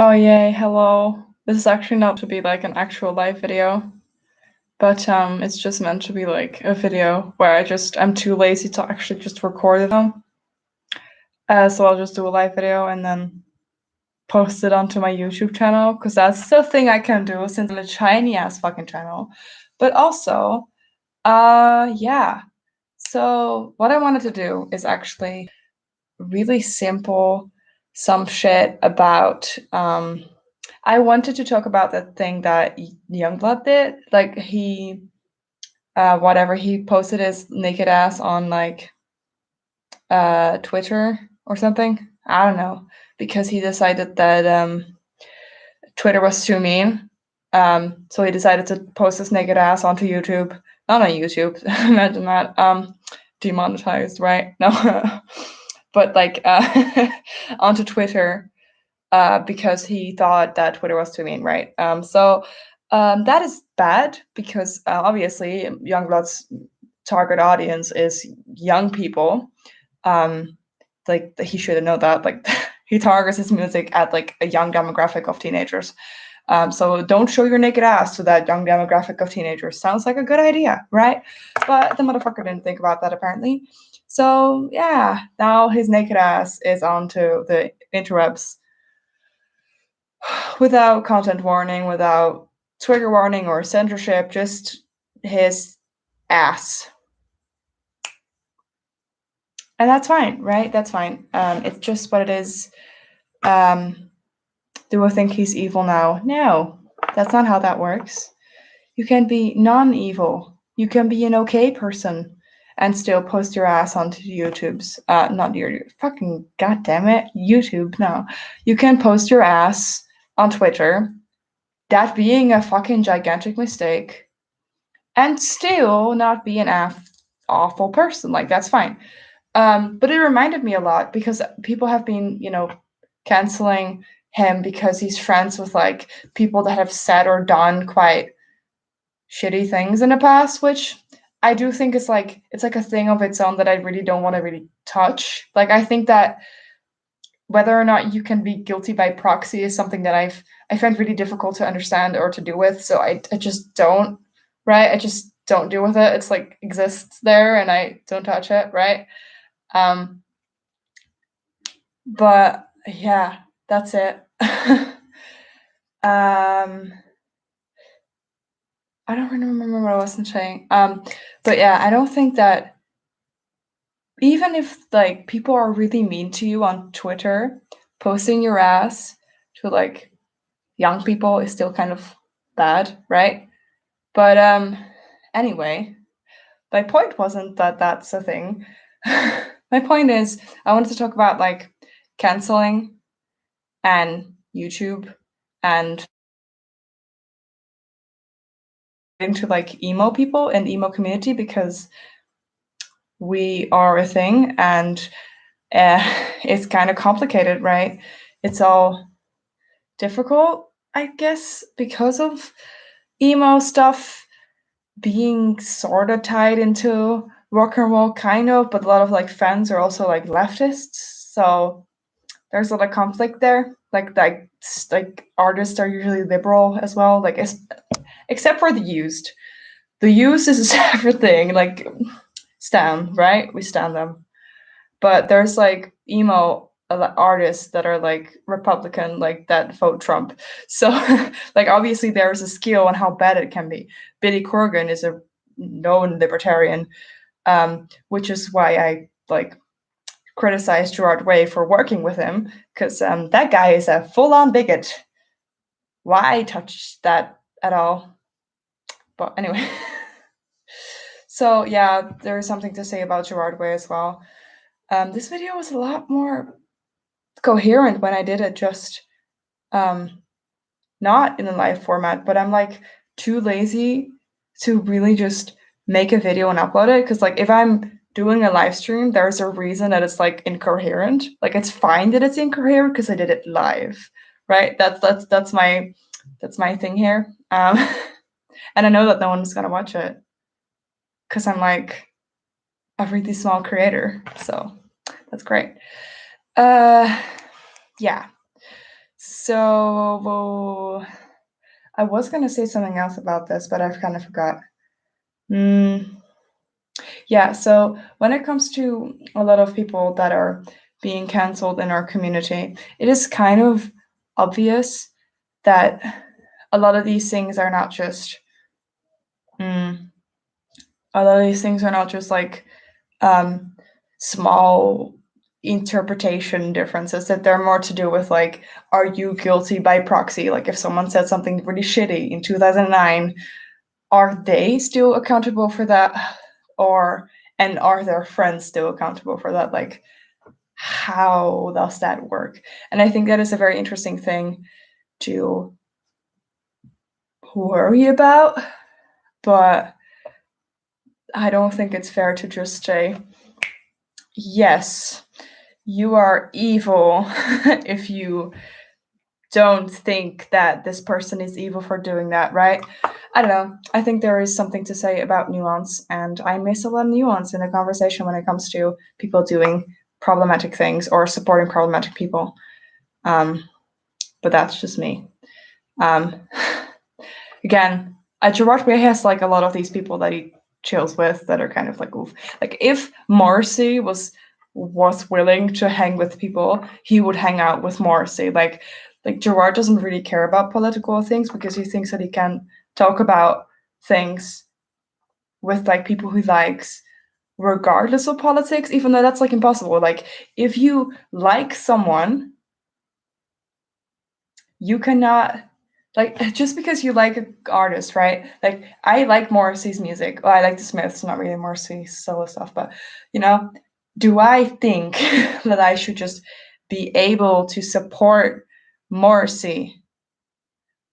Oh yay, hello. This is actually not to be like an actual live video, but it's just meant to be like a video where I'm too lazy to actually just record it on. So I'll just do a live video and then post it onto my YouTube channel, because that's the thing I can do since I'm a tiny ass fucking channel. But also, yeah. So what I wanted to do is actually really simple, some shit about I wanted to talk about that thing that Yungblud did. Like whatever, he posted his naked ass on like Twitter or something. I don't know, because he decided that Twitter was too mean. So he decided to post his naked ass onto YouTube. Not on YouTube. Imagine that. Demonetized, right? No, but like onto Twitter. Because he thought that Twitter was too mean, right? So that is bad because obviously Youngblood's target audience is young people. Like he should have known that. Like he targets his music at like a young demographic of teenagers. So don't show your naked ass to that young demographic of teenagers. Sounds like a good idea, right? But the motherfucker didn't think about that apparently. So yeah, now his naked ass is onto the interwebs without content warning, without trigger warning or censorship, just his ass. And that's fine, right? That's fine. It's just what it is. Do I think he's evil now? No, that's not how that works. You can be non-evil. You can be an okay person and still post your ass onto YouTube's not your fucking goddamn it, YouTube. No. You can post your ass on Twitter, that being a fucking gigantic mistake, and still not be an awful person. Like that's fine. But it reminded me a lot because people have been, canceling him because he's friends with like people that have said or done quite shitty things in the past, which I do think is like it's like a thing of its own that I really don't want to really touch. Like I think that whether or not you can be guilty by proxy is something that I find really difficult to understand or to do with. So I just don't, right? I just don't deal with it. It's like exists there and I don't touch it, right? But yeah, that's it. I don't really remember what I was saying. But yeah, I don't think that even if like people are really mean to you on Twitter, posting your ass to like young people is still kind of bad, right? But anyway, my point wasn't that that's a thing. My point is I wanted to talk about like canceling and YouTube and into like emo people and emo community because we are a thing and it's kind of complicated, right? It's all difficult, I guess, because of emo stuff being sort of tied into rock and roll, kind of, but a lot of like fans are also like leftists, so there's a lot of conflict there. Like artists are usually liberal as well, like except for the used. The used is a separate thing. Like stan, right? We stan them, but there's like emo artists that are like Republican, like that vote Trump. So like obviously there's a scale on how bad it can be. Billy Corgan is a known libertarian, which is why I like criticize Gerard Way for working with him, because that guy is a full-on bigot. Why touch that at all? But anyway. So yeah, there is something to say about Gerard Way as well. This video was a lot more coherent when I did it just not in a live format, but I'm like too lazy to really just make a video and upload it, because like if I'm doing a live stream, there's a reason that it's like incoherent. Like it's fine that it's incoherent because I did it live, right? That's my thing here. And I know that no one's gonna watch it because I'm like a really small creator, so that's great. Yeah. So I was gonna say something else about this, but I've kind of forgot. Yeah, so when it comes to a lot of people that are being cancelled in our community, it is kind of obvious that a lot of these things are not just a lot of these things are not just like small interpretation differences, that they're more to do with like, are you guilty by proxy? Like if someone said something really shitty in 2009, are they still accountable for that? And are their friends still accountable for that? Like, how does that work? And I think that is a very interesting thing to worry about, but I don't think it's fair to just say, yes, you are evil if you don't think that this person is evil for doing that, right? I don't know. I think there is something to say about nuance, and I miss a lot of nuance in a conversation when it comes to people doing problematic things or supporting problematic people. But that's just me. Again, Gerard has like a lot of these people that he chills with that are kind of like, oof. Like if Morrissey was willing to hang with people, he would hang out with Morrissey. Like Gerard doesn't really care about political things because he thinks that he can talk about things with like people he likes regardless of politics, even though that's like impossible. Like if you like someone, you cannot, like, just because you like an artist, right? Like I like Morrissey's music. Well, I like the Smiths, not really Morrissey's solo stuff, but do I think that I should just be able to support Morrissey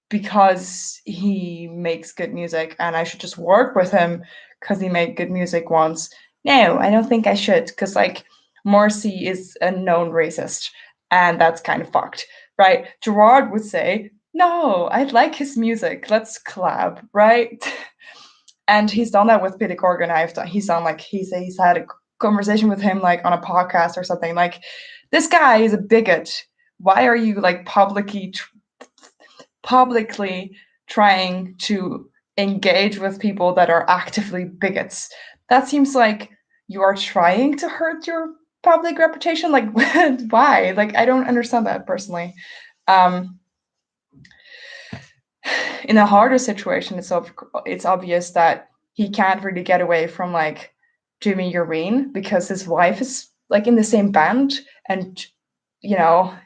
because he makes good music and I should just work with him because he made good music once? No, I don't think I should, because like Morrissey is a known racist and that's kind of fucked, right? Gerard would say, no, I like his music, let's collab, right? And he's done that with Peter Corgan. He's done like he's had a conversation with him like on a podcast or something. Like, this guy is a bigot. Why are you like publicly trying to engage with people that are actively bigots? That seems like you are trying to hurt your public reputation. Like, why? Like, I don't understand that personally. In a harder situation, it's obvious that he can't really get away from like Jimmy Urine because his wife is like in the same band, and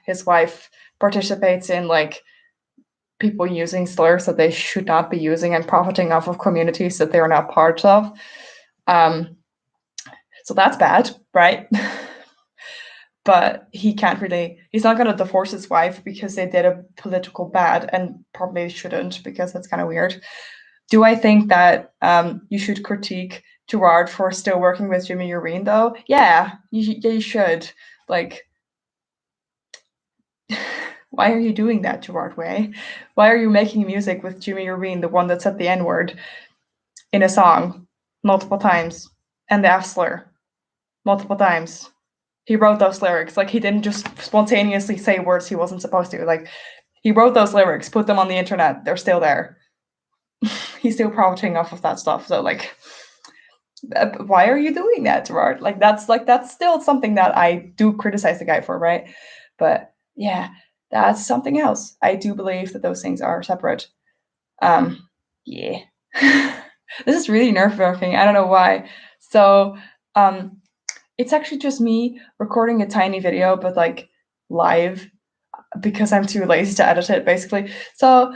his wife participates in like people using slurs that they should not be using and profiting off of communities that they are not part of. So that's bad, right? But he's not going to divorce his wife because they did a political bad, and probably shouldn't, because that's kind of weird. Do I think that you should critique Gerard for still working with Jimmy Urine, though? Yeah, you should. Like, why are you doing that, Gerard Way? Why are you making music with Jimmy Urine, the one that said the N-word in a song multiple times, and the F slur multiple times? He wrote those lyrics. Like, he didn't just spontaneously say words he wasn't supposed to. Like, he wrote those lyrics, put them on the internet. They're still there. He's still profiting off of that stuff. So, like, why are you doing that, Gerard? Like, that's still something that I do criticize the guy for, right? But yeah, that's something else. I do believe that those things are separate. Yeah. This is really nerve-wracking. I don't know why. So, it's actually just me recording a tiny video, but like live, because I'm too lazy to edit it, basically. So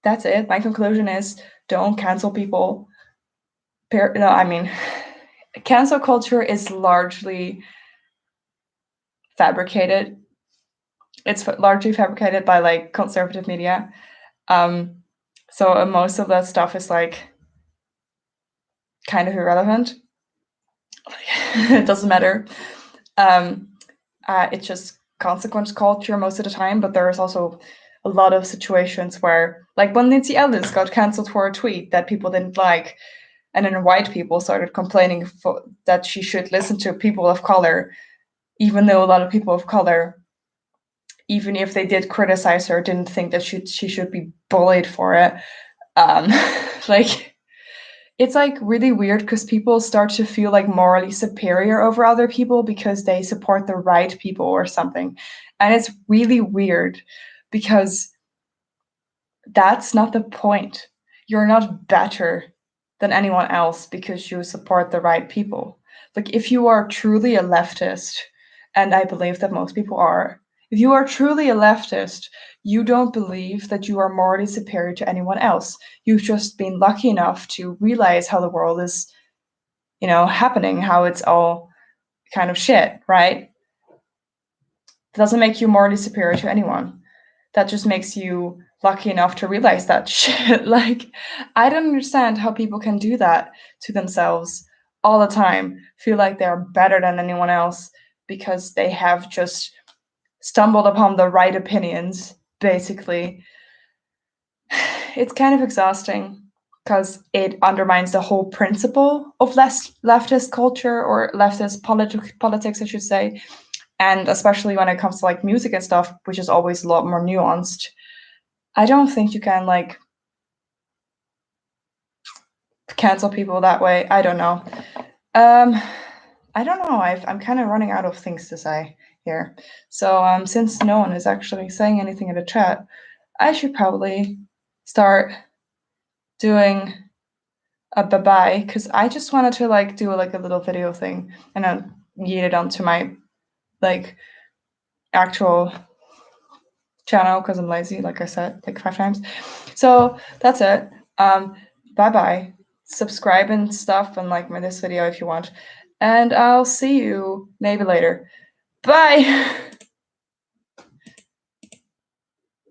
that's it. My conclusion is, don't cancel people. Cancel culture is largely fabricated. It's largely fabricated by like conservative media. So most of that stuff is like kind of irrelevant. It doesn't matter. It's just consequence culture most of the time, but there is also a lot of situations where, like when Nancy Ellis got cancelled for a tweet that people didn't like, and then white people started complaining that she should listen to people of color, even though a lot of people of color even if they did criticize her, didn't think that she should be bullied for it. Like, it's like really weird because people start to feel like morally superior over other people because they support the right people or something. And it's really weird because that's not the point. You're not better than anyone else because you support the right people. Like, if you are truly a leftist, and I believe that most people are, if you are truly a leftist, you don't believe that you are morally superior to anyone else. You've just been lucky enough to realize how the world is, happening, how it's all kind of shit, right? It doesn't make you morally superior to anyone. That just makes you lucky enough to realize that shit. Like, I don't understand how people can do that to themselves all the time, feel like they're better than anyone else because they have just stumbled upon the right opinions, basically. It's kind of exhausting because it undermines the whole principle of leftist culture, or leftist politics, I should say. And especially when it comes to like music and stuff, which is always a lot more nuanced. I don't think you can like cancel people that way. I don't know. I don't know. I'm kind of running out of things to say here. So since no one is actually saying anything in the chat, I should probably start doing a bye-bye, because I just wanted to like do like a little video thing and then yeet it onto my like actual channel because I'm lazy, like I said like 5 times. So that's it. Bye-bye. Subscribe and stuff, and like this video if you want. And I'll see you maybe later. Bye!